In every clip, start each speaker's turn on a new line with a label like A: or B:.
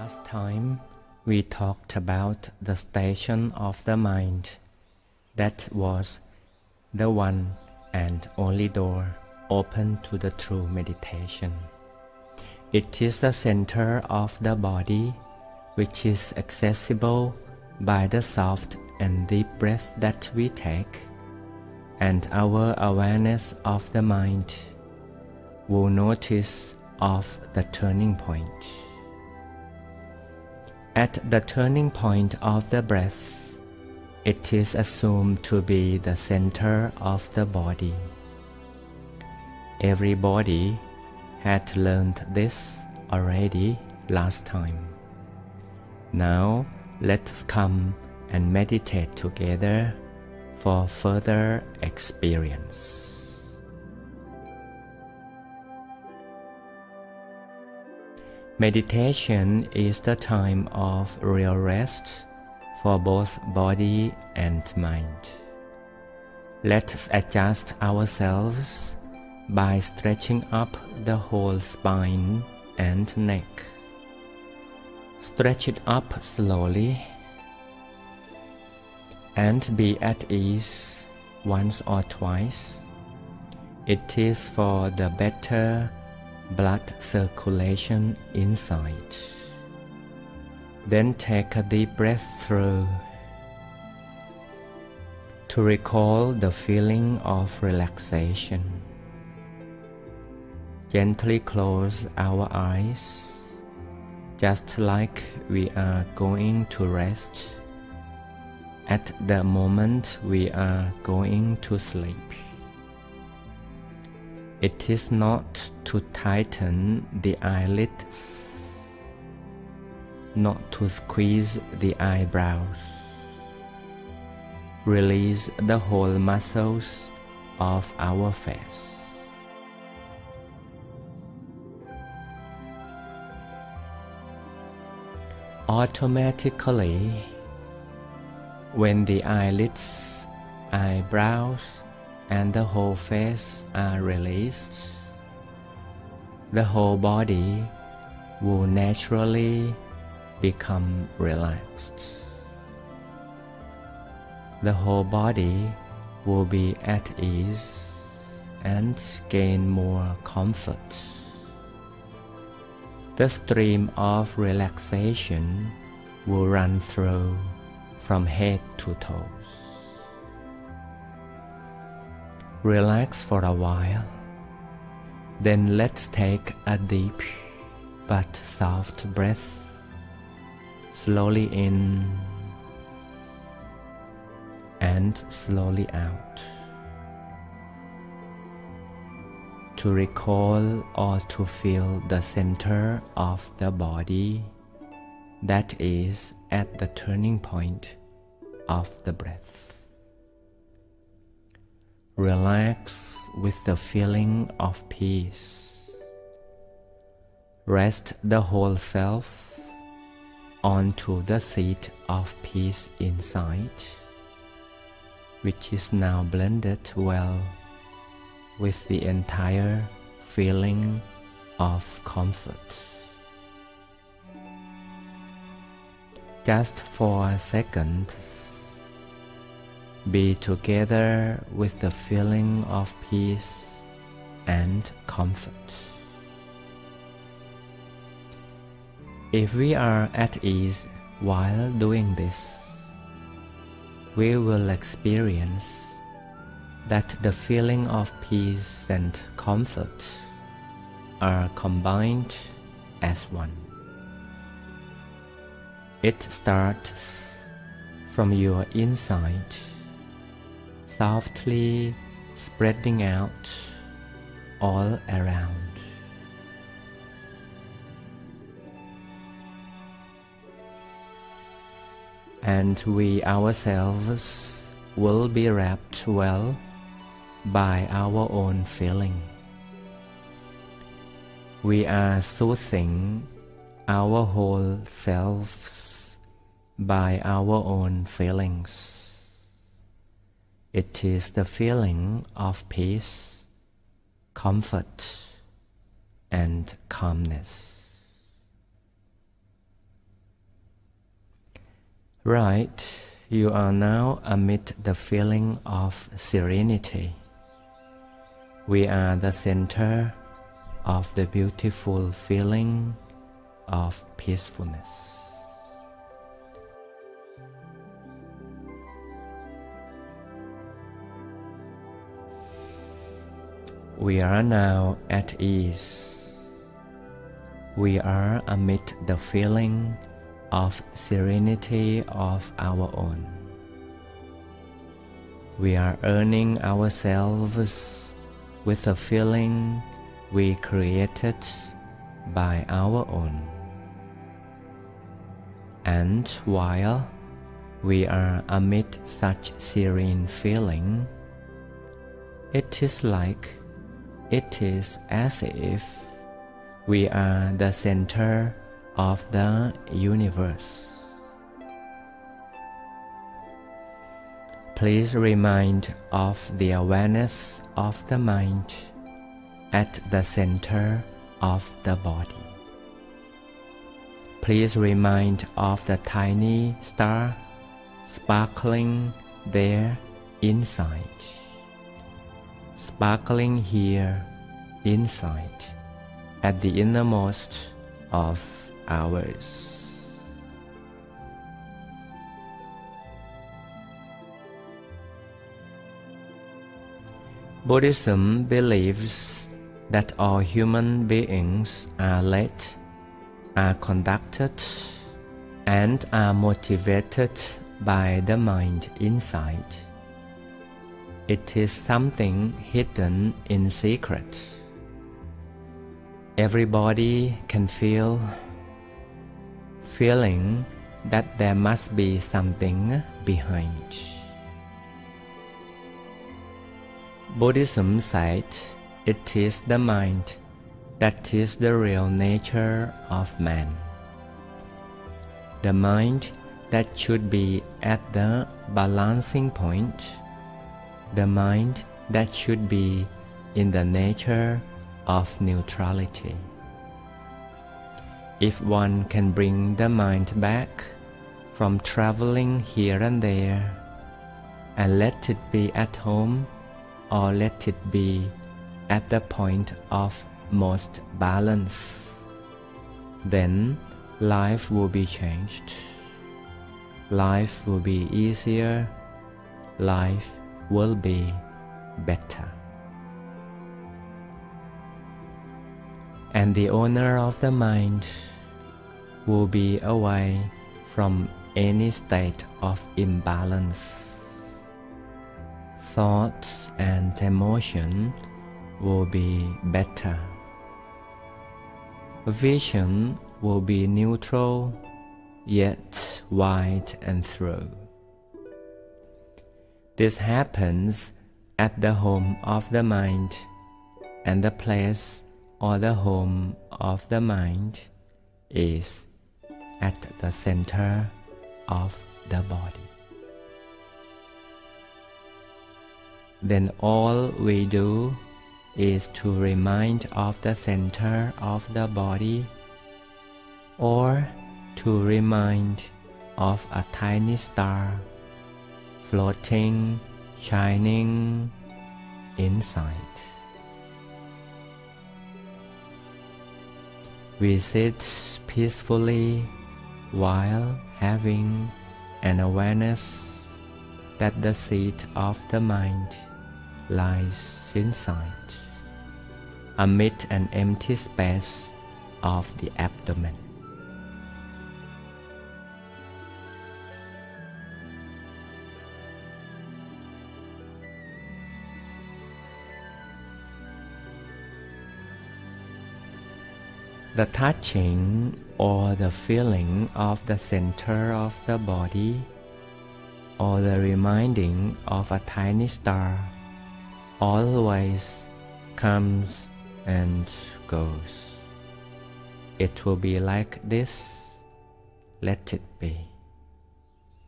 A: Last time we talked about the station of the mind that was the one and only door open to the true meditation. It is the center of the body which is accessible by the soft and deep breath that we take, and our awareness of the mind will notice of the turning point. At the turning point of the breath, it is assumed to be the center of the body. Everybody had learned this already last time. Now let's come and meditate together for further experience. Meditation is the time of real rest for both body and mind. Let's adjust ourselves by stretching up the whole spine and neck. Stretch it up slowly and be at ease once or twice. It is for the better blood circulation inside. Then take a deep breath through to recall the feeling of relaxation. Gently close our eyes, just like we are going to rest at the moment we are going to sleep. It is not to tighten the eyelids, not to squeeze the eyebrows. Release the whole muscles of our face. Automatically, when the eyelids, eyebrows, and the whole face are released, the whole body will naturally become relaxed. The whole body will be at ease and gain more comfort. The stream of relaxation will run through from head to toes. Relax for a while, then let's take a deep but soft breath, slowly in and slowly out, to recall or to feel the center of the body that is at the turning point of the breath. Relax with the feeling of peace. Rest the whole self onto the seat of peace inside, which is now blended well with the entire feeling of comfort. Just for a second, be together with the feeling of peace and comfort. If we are at ease while doing this, we will experience that the feeling of peace and comfort are combined as one. It starts from your inside, softly spreading out all around. And we ourselves will be wrapped well by our own feeling. We are soothing our whole selves by our own feelings. It is the feeling of peace, comfort, and calmness. Right, you are now amid the feeling of serenity. We are the center of the beautiful feeling of peacefulness. We are now at ease. We are amid the feeling of serenity of our own. We are earning ourselves with a feeling we created by our own. And while we are amid such serene feeling, it is as if we are the center of the universe. Please remind of the awareness of the mind at the center of the body. Please remind of the tiny star sparkling there inside. Sparkling here inside, at the innermost of ours. Buddhism believes that all human beings are led, are conducted, and are motivated by the mind inside. It is something hidden in secret. Everybody can feeling that there must be something behind. Buddhism said it is the mind that is the real nature of man. The mind that should be at the balancing point. The mind that should be in the nature of neutrality. If one can bring the mind back from traveling here and there, and let it be at home or let it be at the point of most balance, then life will be changed. Life will be easier. Life will be better. And the owner of the mind will be away from any state of imbalance. Thoughts and emotion will be better. Vision will be neutral, yet wide and through. This happens at the home of the mind, and the place or the home of the mind is at the center of the body. Then all we do is to remind of the center of the body, or to remind of a tiny star floating, shining inside. We sit peacefully while having an awareness that the seat of the mind lies inside, amid an empty space of the abdomen. The touching or the feeling of the center of the body, or the reminding of a tiny star, always comes and goes. It will be like this. Let it be.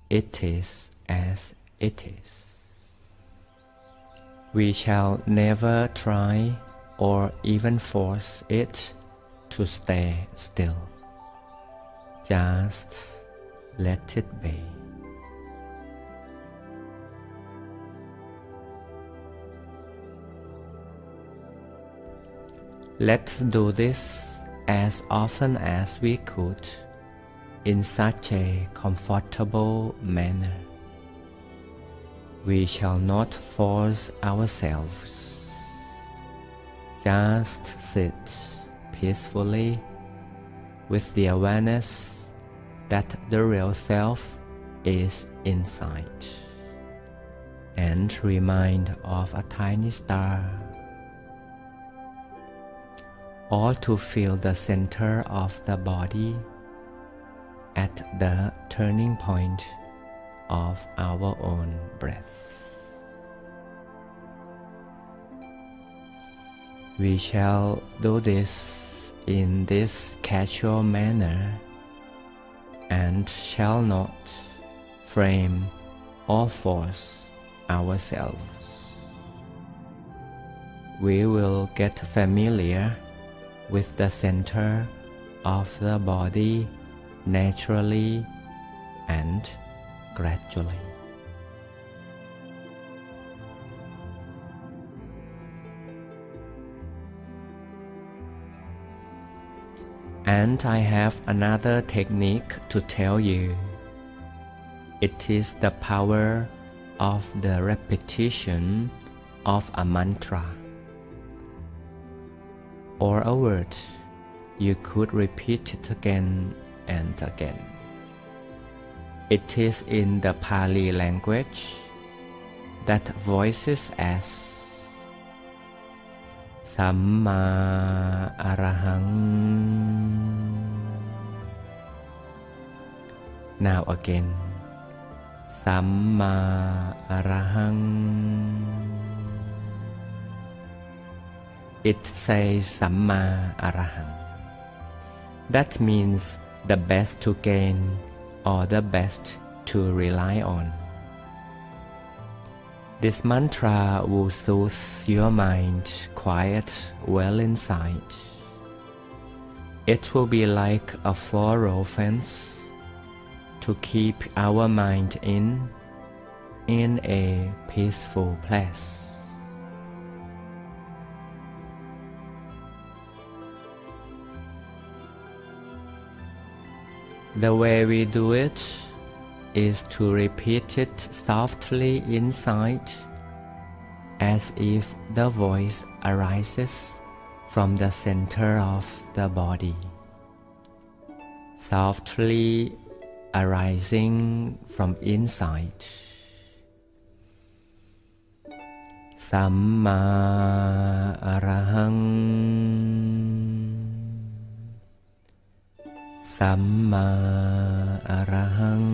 A: It is as it is. We shall never try or even force it to stay still. Just let it be. Let's do this as often as we could in such a comfortable manner. We shall not force ourselves. Just sit peacefully with the awareness that the real self is inside, and remind of a tiny star, or to feel the center of the body at the turning point of our own breath. We shall do this in this casual manner and shall not frame or force ourselves. We will get familiar with the center of the body naturally and gradually. And I have another technique to tell you. It is the power of the repetition of a mantra or a word. You could repeat it again and again. It is in the Pali language that voices as Samma Arahang. Now again, Samma Arahang. It says Samma Arahang. That means the best to gain or the best to rely on. This mantra will soothe your mind quiet well inside. It will be like a floral fence to keep our mind in a peaceful place. The way we do it is to repeat it softly inside, as if the voice arises from the center of the body, softly arising from inside. Samma Arahang. Samma Arahang.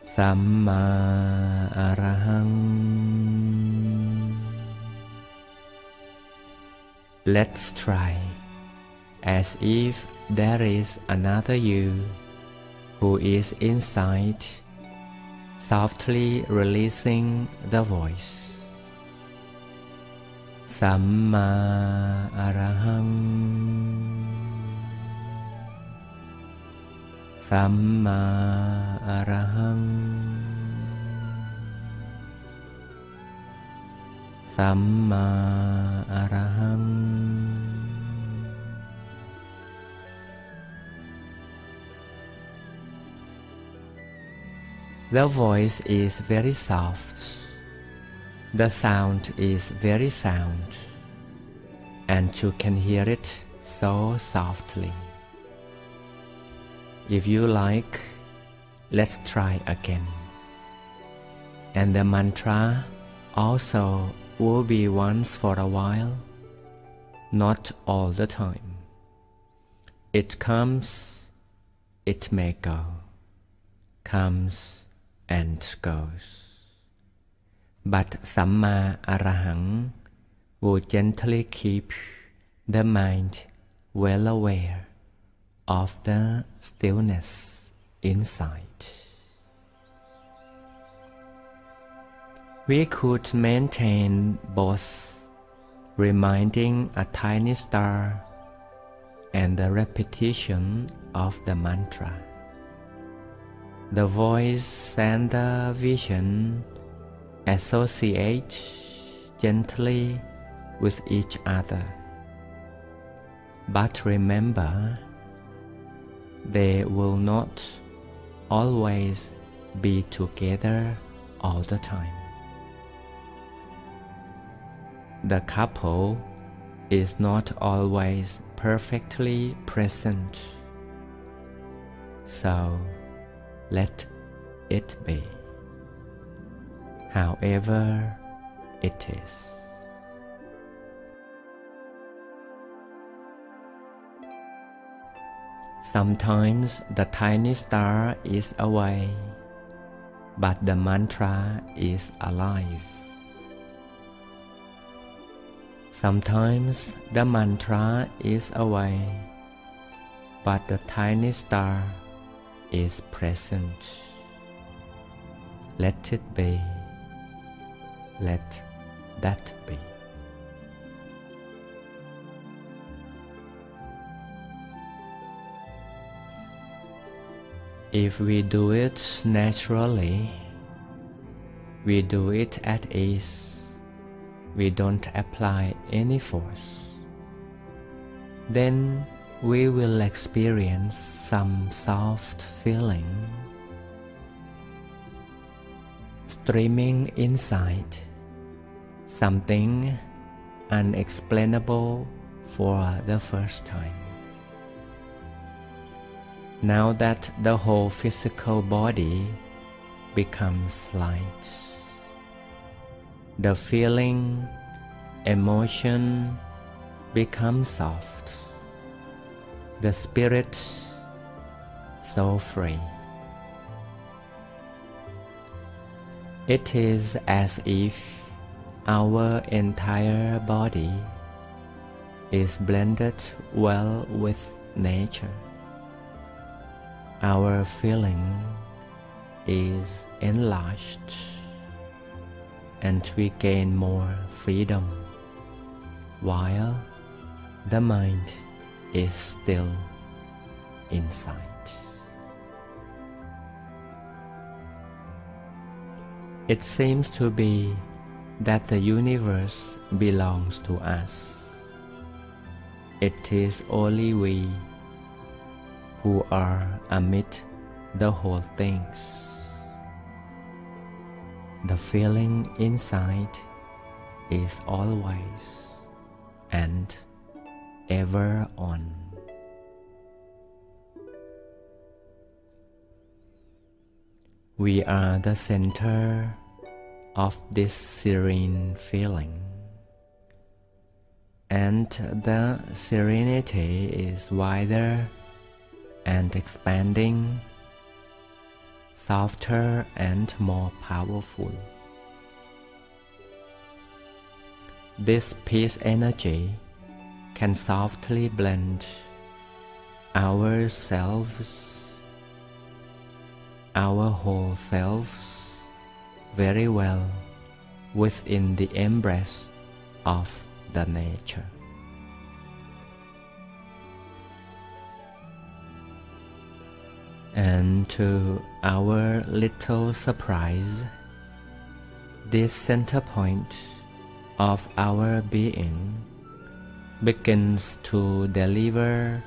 A: Samma Arahang. Let's try, as if there is another you who is inside, softly releasing the voice. Samma Arahang. Samma Arahang. Samma Arahang. The voice is very soft. The sound is very sound, and you can hear it so softly. If you like, let's try again. And the mantra also will be once for a while, not all the time. It comes, it may go, comes and goes. But Samma Arahang will gently keep the mind well aware of the stillness inside. We could maintain both, reminding a tiny star and the repetition of the mantra. The voice and the vision associate gently with each other. But remember, they will not always be together all the time. The couple is not always perfectly present, so let it be, however it is. Sometimes the tiny star is away, but the mantra is alive. Sometimes the mantra is away, but the tiny star is present. Let it be. Let that be. If we do it naturally, we do it at ease. We don't apply any force. Then we will experience some soft feeling streaming inside, something unexplainable for the first time. Now that the whole physical body becomes light, the feeling, emotion becomes soft, the spirit so free. It is as if our entire body is blended well with nature. Our feeling is enlarged, and we gain more freedom, while the mind is still inside. It seems to be that the universe belongs to us. It is only we who are amid the whole things. The feeling inside is always and ever on. We are the center of this serene feeling, and the serenity is wider and expanding, softer and more powerful. This peace energy can softly blend ourselves, our whole selves, very well within the embrace of the nature. And to our little surprise, this center point of our being begins to deliver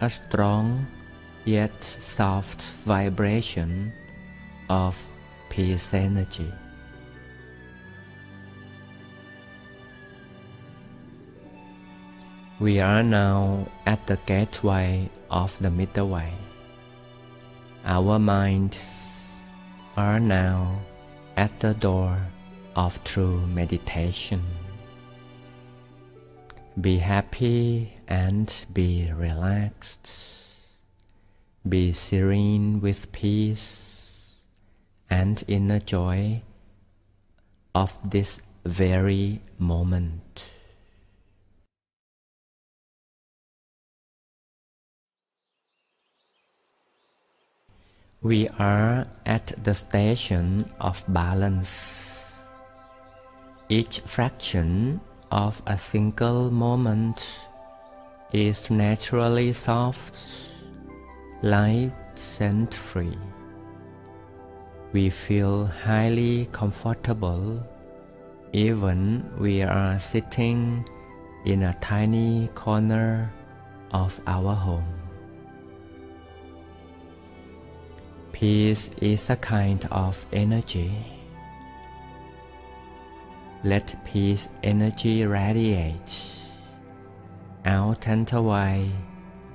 A: a strong yet soft vibration of peace energy. We are now at the gateway of the middle way. Our minds are now at the door of true meditation. Be happy and be relaxed. Be serene with peace and inner joy of this very moment. We are at the station of balance. Each fraction of a single moment is naturally soft, light and free. We feel highly comfortable even we are sitting in a tiny corner of our home. Peace is a kind of energy. Let peace energy radiate out and away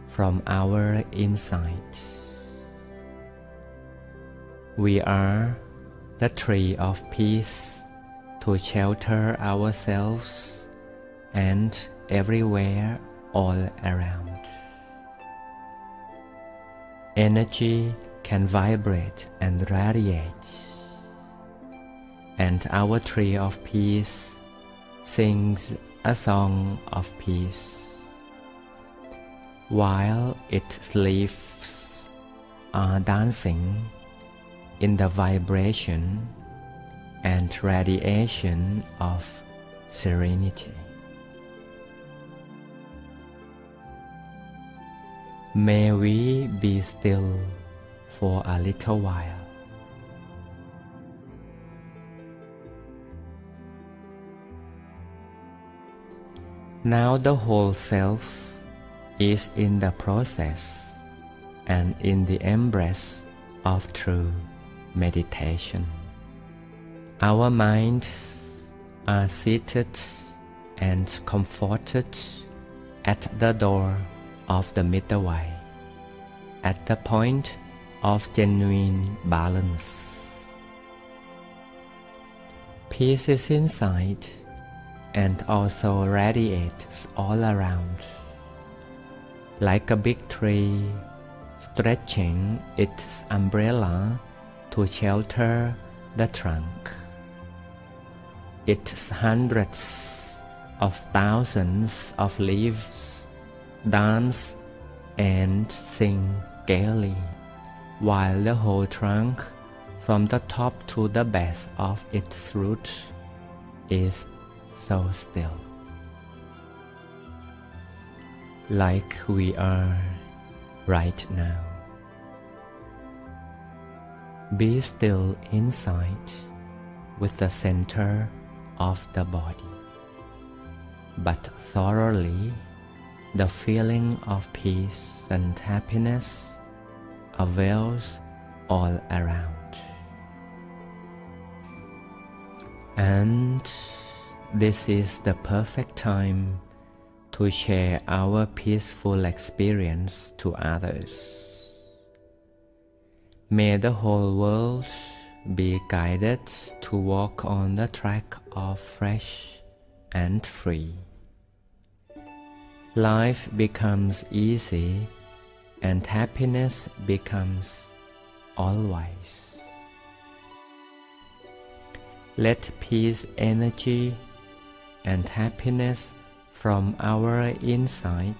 A: from our inside. We are the tree of peace to shelter ourselves and everywhere all around. Energy can vibrate and radiate, and our tree of peace sings a song of peace, while its leaves are dancing in the vibration and radiation of serenity. May we be still for a little while. Now the whole self is in the process and in the embrace of true meditation. Our minds are seated and comforted at the door of the middle way, at the point of genuine balance. Peace is inside and also radiates all around, like a big tree stretching its umbrella to shelter the trunk. Its hundreds of thousands of leaves dance and sing gaily, while the whole trunk, from the top to the base of its root, is so still, like we are right now. Be still inside with the center of the body, but thoroughly the feeling of peace and happiness avails all around. And this is the perfect time to share our peaceful experience to others. May the whole world be guided to walk on the track of fresh and free. Life becomes easy and happiness becomes always. Let peace energy and happiness from our inside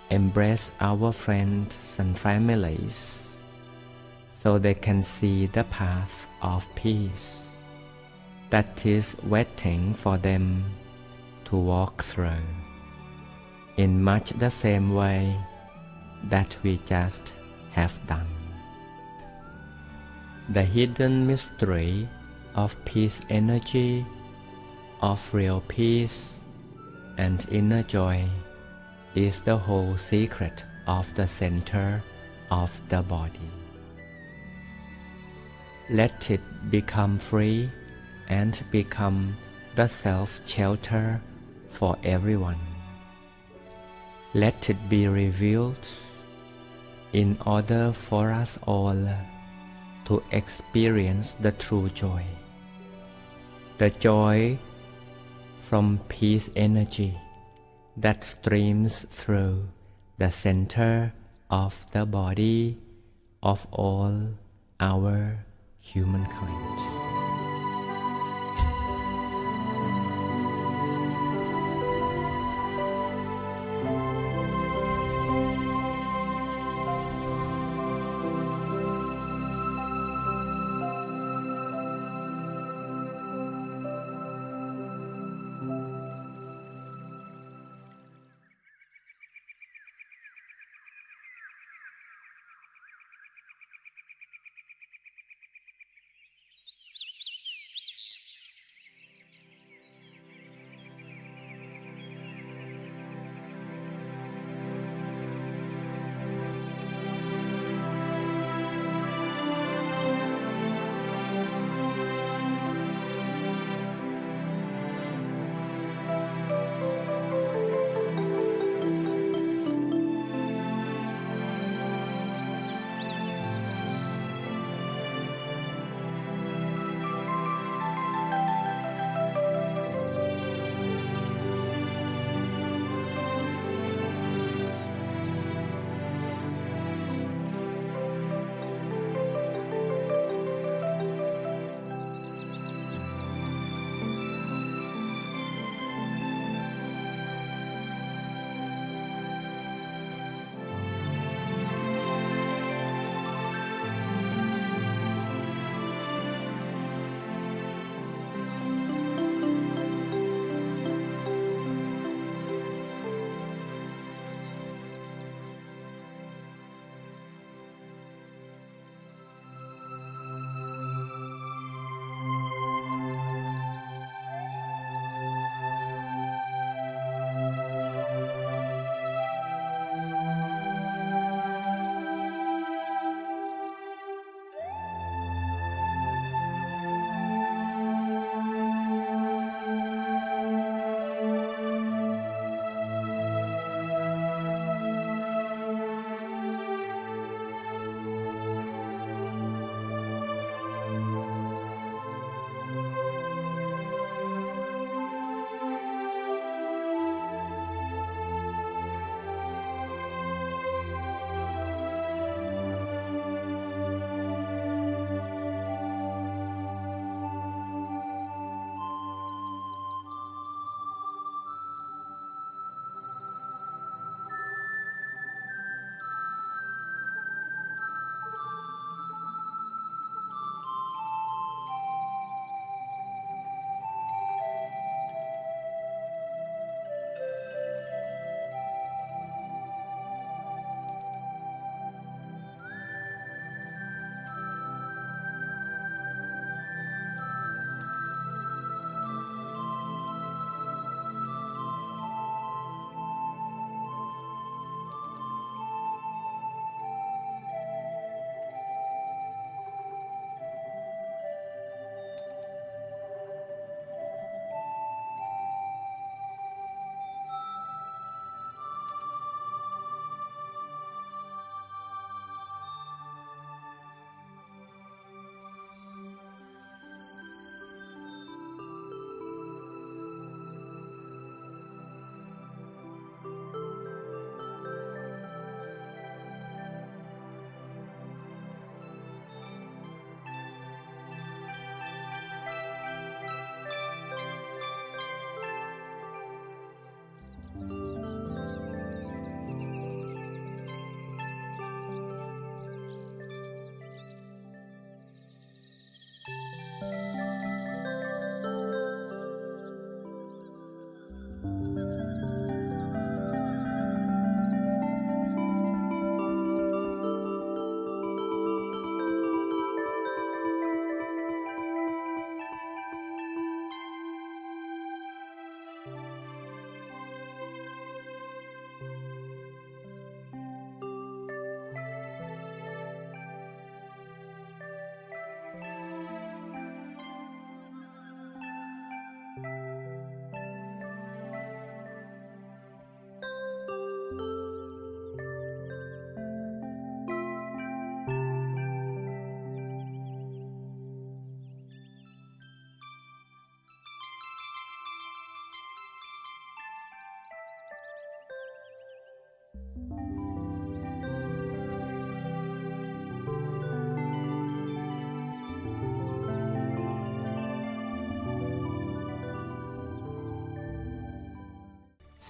A: embrace our friends and families, so they can see the path of peace that is waiting for them to walk through, in much the same way that we just have done. The hidden mystery of peace energy, of real peace and inner joy, is the whole secret of the center of the body. Let it become free and become the self-shelter for everyone. Let it be revealed in order for us all to experience the true joy, the joy from peace energy that streams through the center of the body of all our humankind.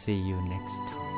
A: See you next time.